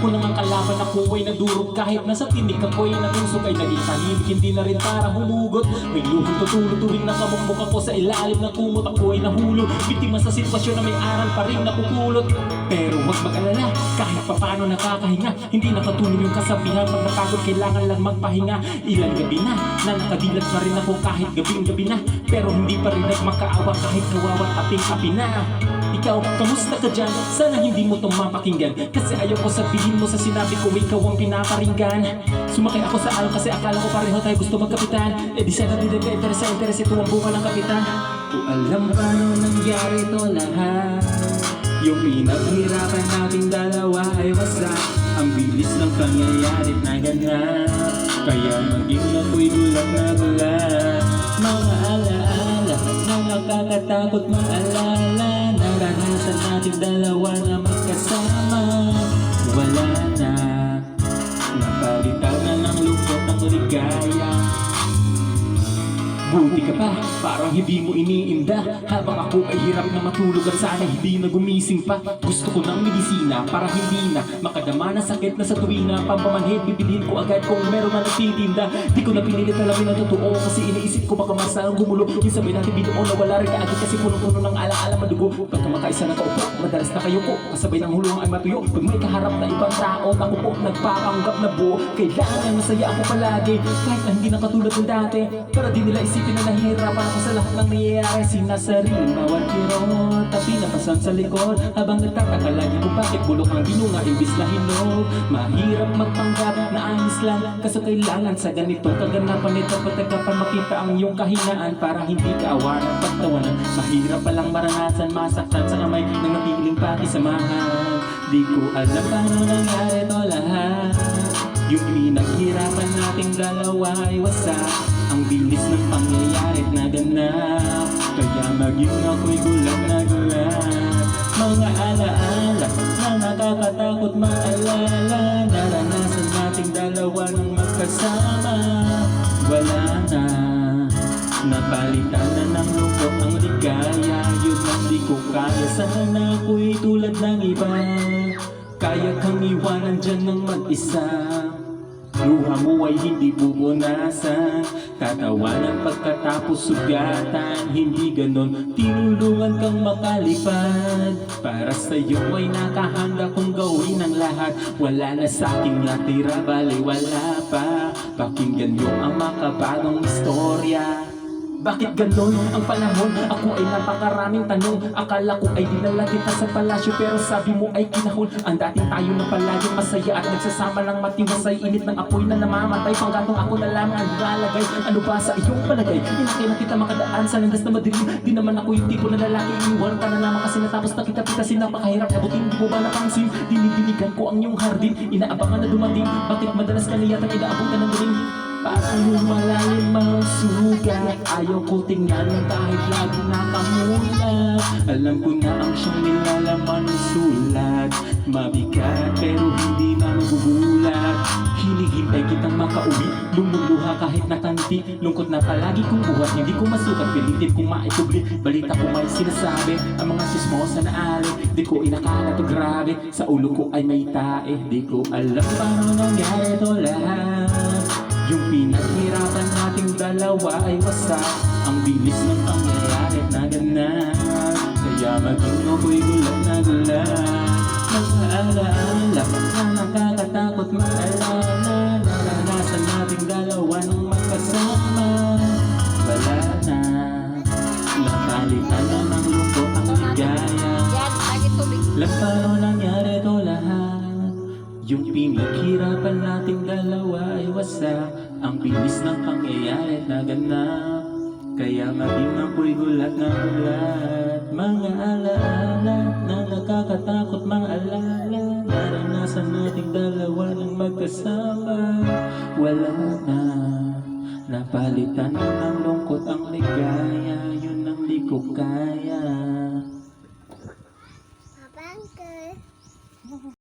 Ako nang ang kalaban ako ay nadurog. Kahit nasa tinik ako'y natusok ay naging tahimik. Hindi na rin para humugot. May luhong tutulog tuwing nakamukmuk ako sa ilalim ng kumot. Ako ay nahulog, biktima sa sitwasyon na may aral pa rin napupulot. Pero huwag mag-alala, kahit papano nakakahinga. Hindi nakatulong yung kasabihan, pag napagod kailangan lang magpahinga. Ilang gabi na nakadilat pa rin ako kahit gabing-gabi na. Pero hindi pa rin nagmakaawa kahit nawawat ating-api na. Ikaw, kamusta ka dyan? Sana hindi mo itong mapakinggan, kasi ayaw ko sabihin mo sa sinabi ko ikaw ang pinaparinggan. Sumakay ako sa alon kasi akala ko pareho tayo gusto magkapitan. Eh di sana din ka-interes ito ang bunga ng kapitan. O alam paano nangyari ito lahat? Yung pinaghirapan nating dalawa ay wasak. Ang bilis ng pangyayari na ganap, kaya maging ako'y gulat na gulat. Mga alaala na nakakatakot maalala. Naranasan natin dalawa na magkasama. Wala na, napalitan na ng lungkot ang ligaya. Buti ka pa, parang hindi mo iniinda. Habang ako ay hirap na matulog at sana hindi na gumising pa. Gusto ko ng medisina para hindi na makadama na sakit na sa tuwing na pampamanhid. Bibiliin ko agad kung meron man nagtitinda. Di ko na pinilit alamin na totoo, kasi iniisip ko baka masalang gumulo. Yung sabay natin binuo na wala rin kaagad, kasi punong-puno ng ala-ala madugo. Pagka makaisa na kaupo, madalas na kayo po, kasabay ng hulong ay matuyo. Pag may kaharap na ibang tao, ako po nagpapanggap na buo. Kailangan masaya ako palagi, kahit na hindi na katulad ng dati. Para di nila isipin na nahihirapan ako sa lahat ng nangyayari. Sinasariling bawat kirot at pinapasan sa likod, habang nagtataka lagi kung bakit bulok ang binunga imbis na hinog. Mahirap magpanggap na ayos lang, kaso kailangan sa ganitong kaganapan ito pagkakapan makita ang iyong kahinaan para hindi ka awanan pagtawanan. Mahirap palang maranasan masaktan sa kamay ng napiling pakisamahan. Di ko alam paano nangyari ito lahat. Yung pinaghirapan nating dalawa ay wasak. Ang bilis ng pangyayari na ganap, kaya maging ako'y gulat na gulat. Mga alaala na nakakatakot maalala. Naranasan nating dalawa ng magkasama. Wala na, napalitan na ng lungkot ang ligaya. Yun ang di ko kaya, sana ako'y tulad ng iba. Kaya kang iwanan dyan ng mag-isa. Luha mo ay hindi pupunasan, tatawanan pagkatapos sugatan. Hindi ganon, tinulungan kang makalipad. Para sa'yo ay nakahanda kong gawin ang lahat. Wala na sa'king natira, bali wala pa. Pakinggan nyo ang makabagong istorya. Bakit ganon ang panahon? Ako ay napakaraming tanong. Akala ko ay dinala kita sa palasyo, pero sabi mo ay kinahon. Ang dating tayo na palaging masaya at nagsasama ng matiwasay. Init ng apoy na namamatay, panggatong ako na lang ang lalagay. Ano ba sa iyong palagay? Inakay na kita makadaan sa landas na madilim. Di naman ako yung tipo na lalaki, iniwan ka na naman kasi natapos na kita pitasin. Napakahirap abutin, di mo ba napansin? Dinidinigan ko ang iyong hardin, inaabangan na dumating. Bakit madalas ka na yatang inaabutan ng galing? Parang yung malalim ang sugat, ayaw ko tingnan kahit lagi nakamulat. Alam ko na ang siyang nilalaman ng sulat. Mabigat pero hindi na magugulat. Hinihintay kitang makauwi, lumuluha kahit nakanti. Lungkot na palagi kong buhat, hindi ko masukat. Pilitin kong maitubli, balita ko may sinasabi. Ang mga sismosa na ali, di ko inakala to grabe. Sa ulo ko ay may tae, di ko alam paano nangyari to lahat. Yung pinaghirapan nating dalawa ay wasak. Ang bilis ng pangyayari na ganap, kaya maging ako'y gulat na gulat. Mga alaala na nakakatakot maalala. Naranasan nating dalawa ng magkasama. Wala na, napalitan na ng lungkot ang ligaya. Alam paano nangyari ito lahat. Yung pinaghirapan nating dalawa ay wasak. Ang bilis ng pangyayari na ganap, kaya maging ako'y gulat na gulat. Mga alaala na nakakatakot maalala. Naranasan nating dalawa ng magkasama. Wala na, napalitan na ng lungkot ang ligaya. Yun ang di ko kaya.